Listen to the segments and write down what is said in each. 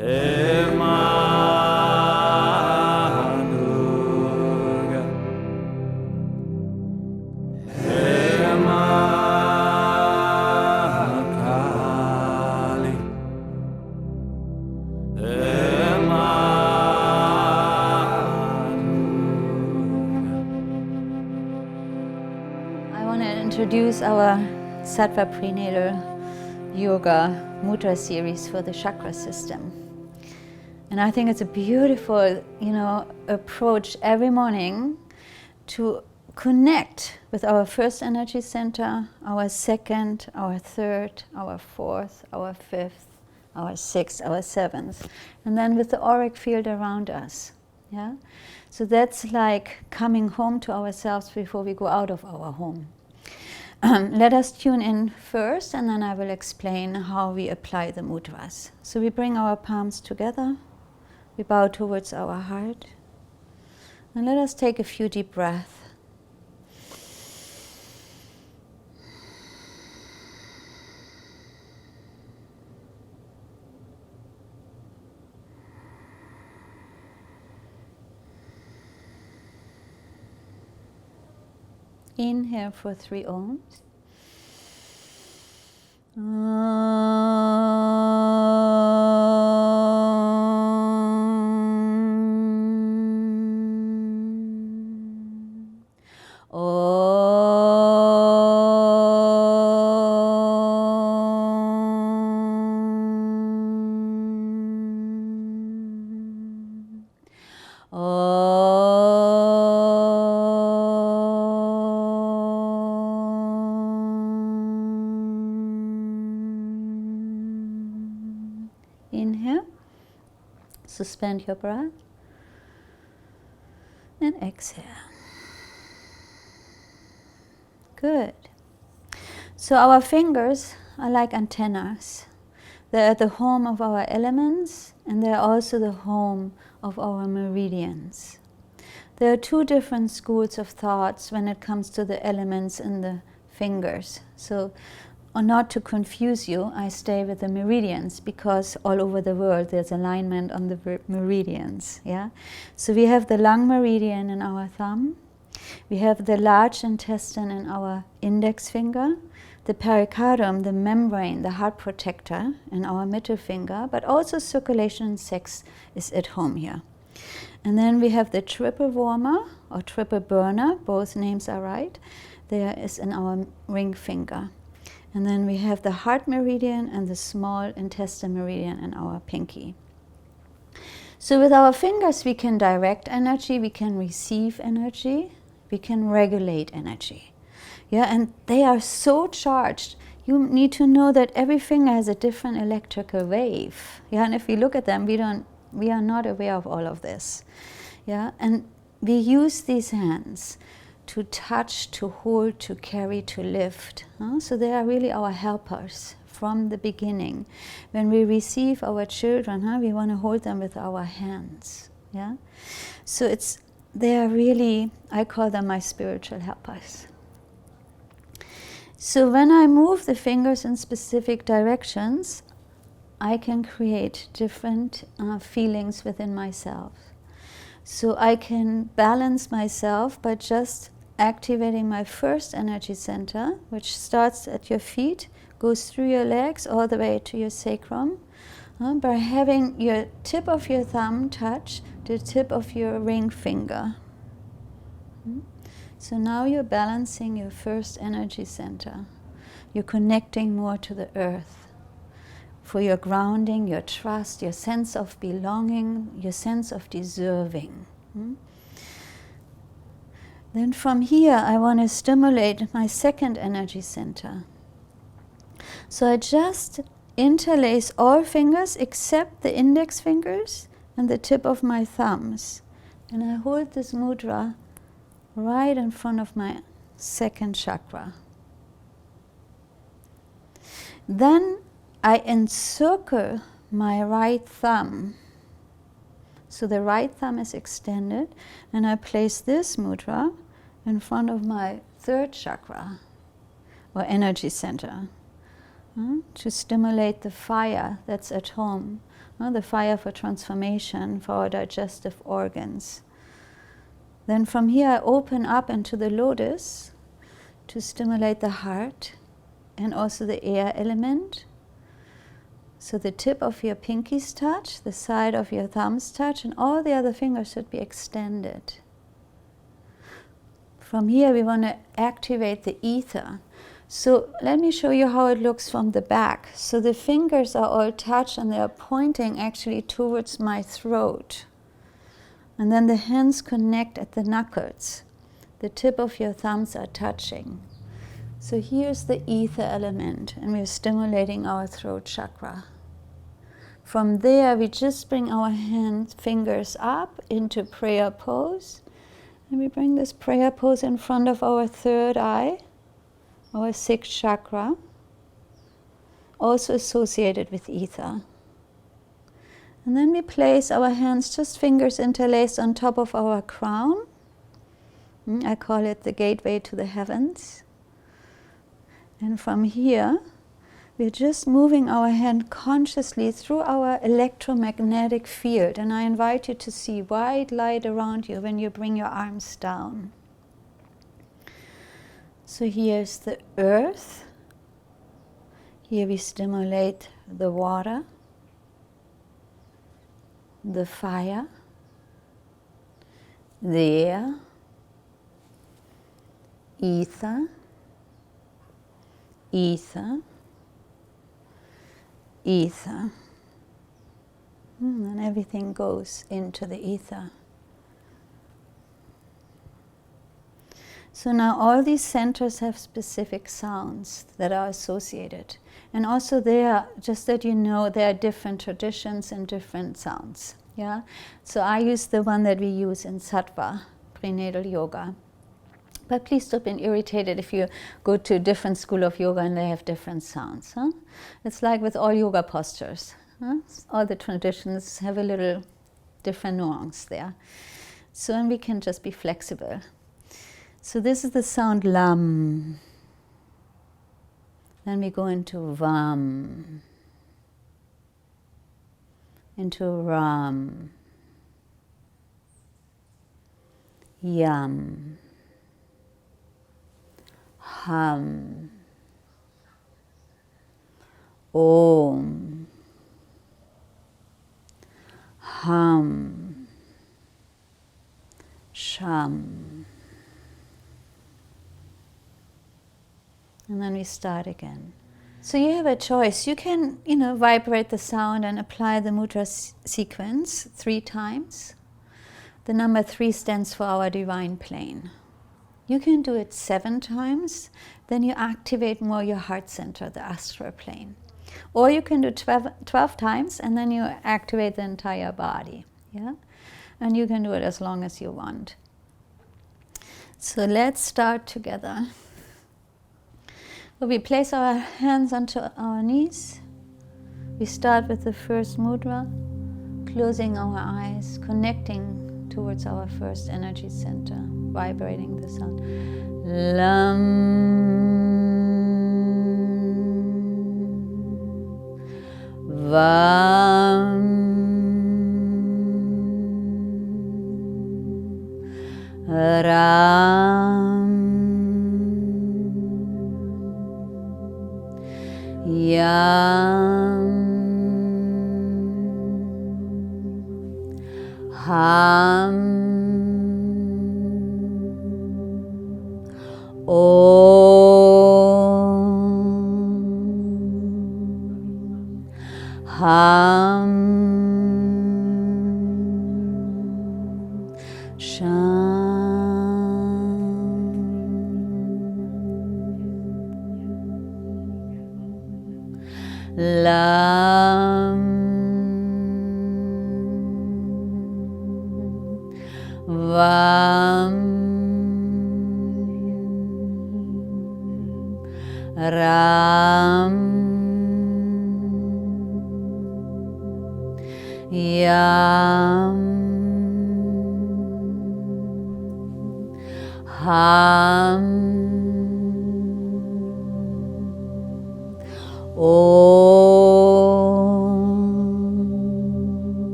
Introduce our Sattva Prenatal Yoga Mudra Series for the chakra system. And I think it's a beautiful, approach every morning to connect with our first energy center, our second, our third, our fourth, our fifth, our sixth, our seventh, and then with the auric field around us. Yeah? So that's like coming home to ourselves before we go out of our home. Let us tune in first, and then I will explain how we apply the mudras. So we bring our palms together, we bow towards our heart, and let us take a few deep breaths. Inhale for 3 ohms. Inhale, suspend your breath, and exhale. Good. So our fingers are like antennas. They're the home of our elements, and they're also the home of our meridians. There are 2 different schools of thoughts when it comes to the elements in the fingers. So, not to confuse you, I stay with the meridians because all over the world there's alignment on the meridians. Yeah? So we have the lung meridian in our thumb, we have the large intestine in our index finger, the pericardium, the membrane, the heart protector in our middle finger, but also circulation and sex is at home here. And then we have the triple warmer or triple burner, both names are right, there is in our ring finger. And then we have the heart meridian and the small intestine meridian in our pinky. So with our fingers we can direct energy, we can receive energy, we can regulate energy. Yeah, and they are so charged. You need to know that every finger has a different electrical wave. Yeah, and if we look at them, we are not aware of all of this. Yeah, and we use these hands to touch, to hold, to carry, to lift. So they are really our helpers from the beginning. When we receive our children, we want to hold them with our hands. Yeah, so they are really, I call them my spiritual helpers. So when I move the fingers in specific directions, I can create different feelings within myself. So I can balance myself by just activating my first energy center, which starts at your feet, goes through your legs all the way to your sacrum, by having your tip of your thumb touch the tip of your ring finger. So now you're balancing your first energy center. You're connecting more to the earth for your grounding, your trust, your sense of belonging, your sense of deserving. Then from here, I want to stimulate my second energy center. So I just interlace all fingers except the index fingers and the tip of my thumbs. And I hold this mudra right in front of my second chakra. Then I encircle my right thumb. So the right thumb is extended, and I place this mudra in front of my third chakra, or energy center. to stimulate the fire that's at home, the fire for transformation, for our digestive organs. Then from here I open up into the lotus to stimulate the heart and also the air element. So the tip of your pinkies touch, the side of your thumbs touch, and all the other fingers should be extended. From here we want to activate the ether. So let me show you how it looks from the back. So the fingers are all touched and they are pointing actually towards my throat. And then the hands connect at the knuckles. The tip of your thumbs are touching. So here's the ether element, and we're stimulating our throat chakra. From there, we just bring our fingers up into prayer pose. And we bring this prayer pose in front of our third eye, our sixth chakra, also associated with ether. And then we place our hands, just fingers interlaced on top of our crown. I call it the gateway to the heavens. And from here, we're just moving our hand consciously through our electromagnetic field. And I invite you to see white light around you when you bring your arms down. So here's the earth. Here we stimulate the water, the fire, the air, ether, ether, ether. And everything goes into the ether. So now all these centers have specific sounds that are associated. And also there, just that you know, there are different traditions and different sounds. Yeah. So I use the one that we use in Sattva, prenatal yoga. But please stop being irritated if you go to a different school of yoga and they have different sounds. It's like with all yoga postures. All the traditions have a little different nuance there. So and we can just be flexible. So this is the sound lam. Then we go into vam, into ram, yam, ham, om, ham, sham. And then we start again. So you have a choice. You can, vibrate the sound and apply the mudra sequence 3 times. The number 3 stands for our divine plane. You can do it 7 times. Then you activate more your heart center, the astral plane. Or you can do 12 times and then you activate the entire body. Yeah? And you can do it as long as you want. So let's start together. So we place our hands onto our knees. We start with the first mudra, closing our eyes, connecting towards our first energy center, vibrating the sound. Lam. Vam. Ram. Yam, ham, om, ham, sham. Lam, vam, ram, yam, ham,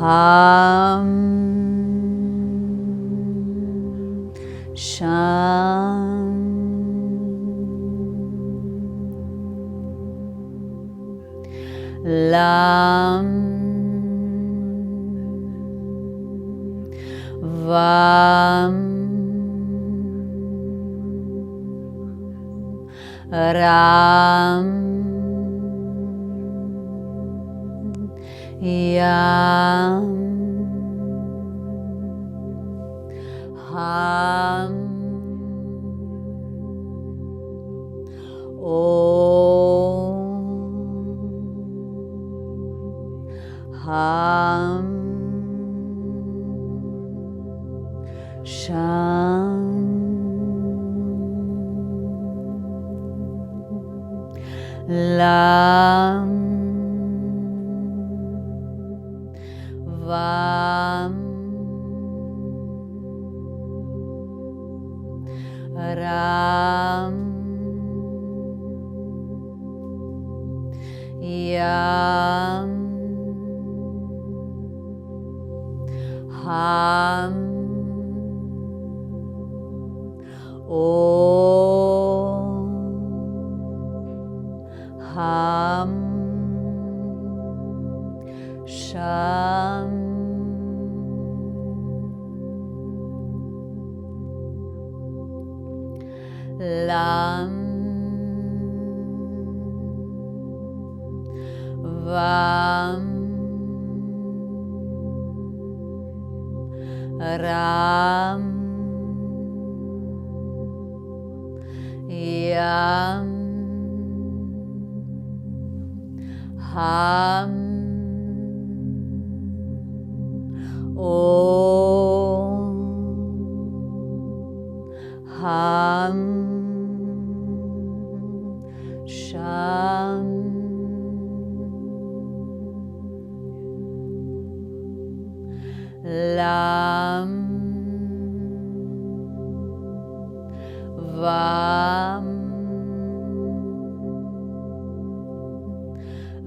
Ham Sham Lam Vam Ram Yam Ham Om Ham Sham Lam Vam Ram Yam Ham Om Ham Sham Lam Vam Ram Yam Ham Om Ham Sham Lam Vam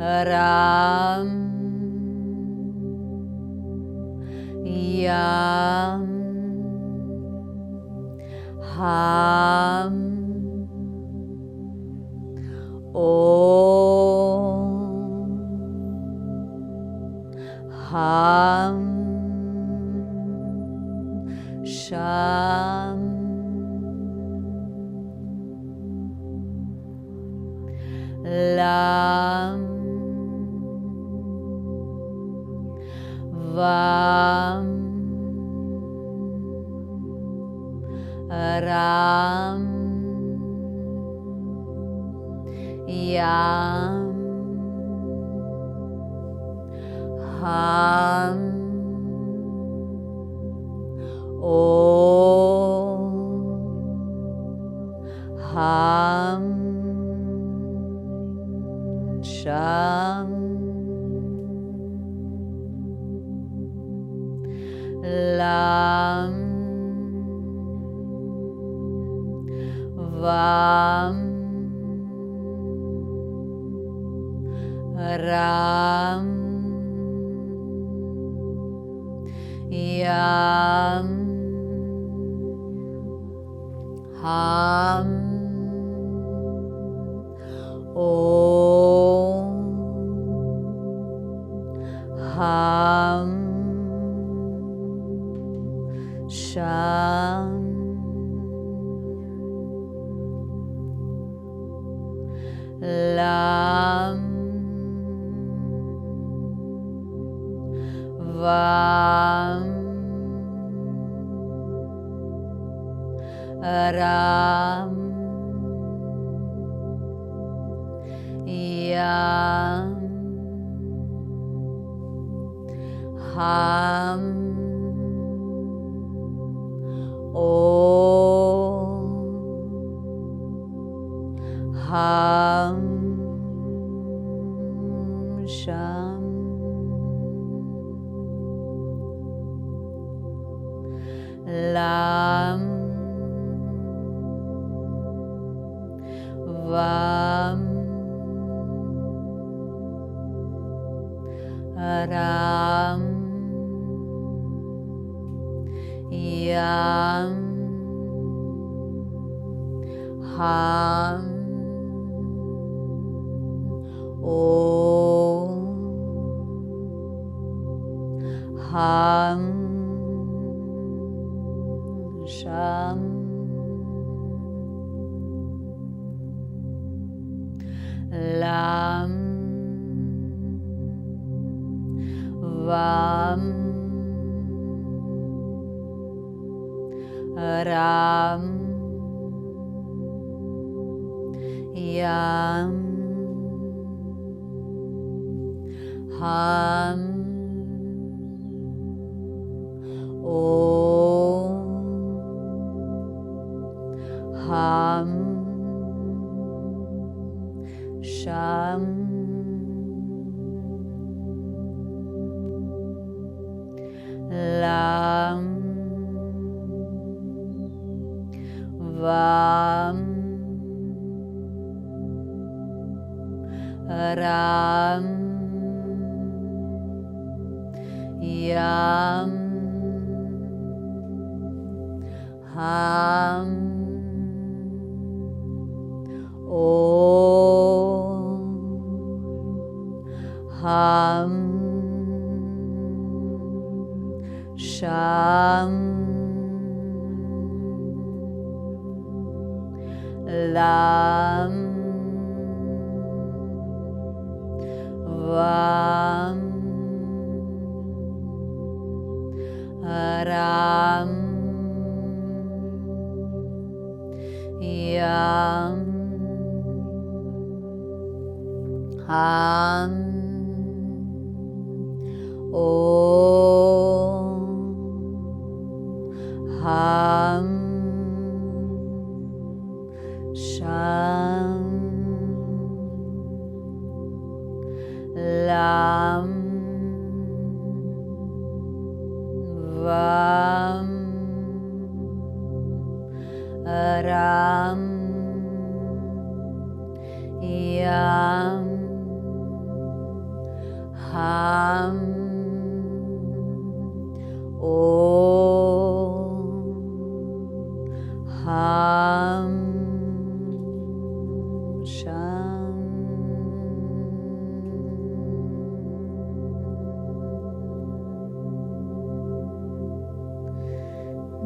Ram Yam Ham Om Ham Sham Lam Vam Ram Yam Ham Om Ham Sham Lam Vam Ram Yam Ham Om Ham Sham Lam Vam Ram Yam Ham Om Ham Sham Lam Vam Ram, Yam, Ham, Om, Ham, Sham, Lam, Vam, Ram, Yam, Ham, Om, Ham, Sham, Lam, Vam, Ram, Yam, Ham, Om, Ham, Sham, Lam, Vam, Ram, Yam, Ham, Om, Ham, Sham, Lam, Vam, Ram, Yam, Ham, Om, Ham, Sham.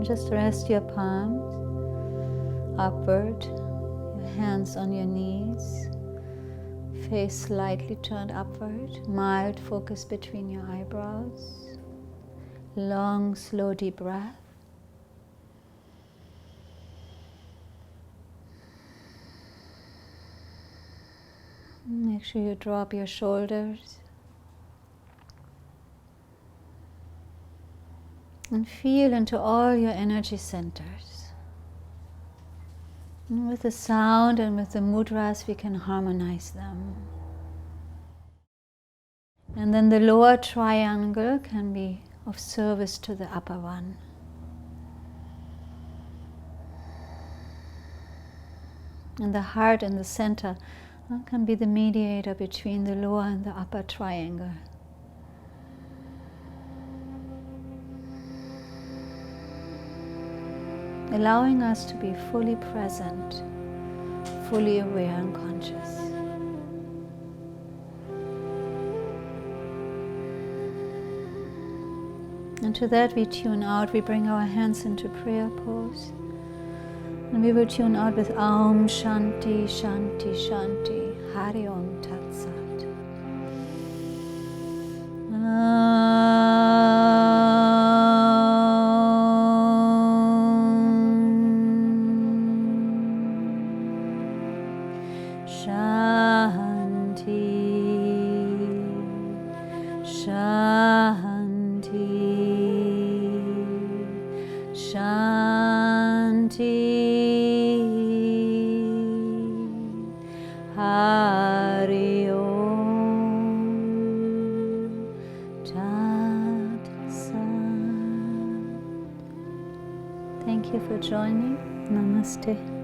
Just rest your palms upward, your hands on your knees, face slightly turned upward, mild focus between your eyebrows, long, slow, deep breath. Make sure you drop your shoulders and feel into all your energy centers. And with the sound and with the mudras, we can harmonize them. And then the lower triangle can be of service to the upper one. And the heart in the center can be the mediator between the lower and the upper triangle. Allowing us to be fully present, fully aware and conscious. And to that we tune out, we bring our hands into prayer pose. And we will tune out with Aum Shanti Shanti Shanti Hari Om Tat Sat. Thank you for joining. Namaste.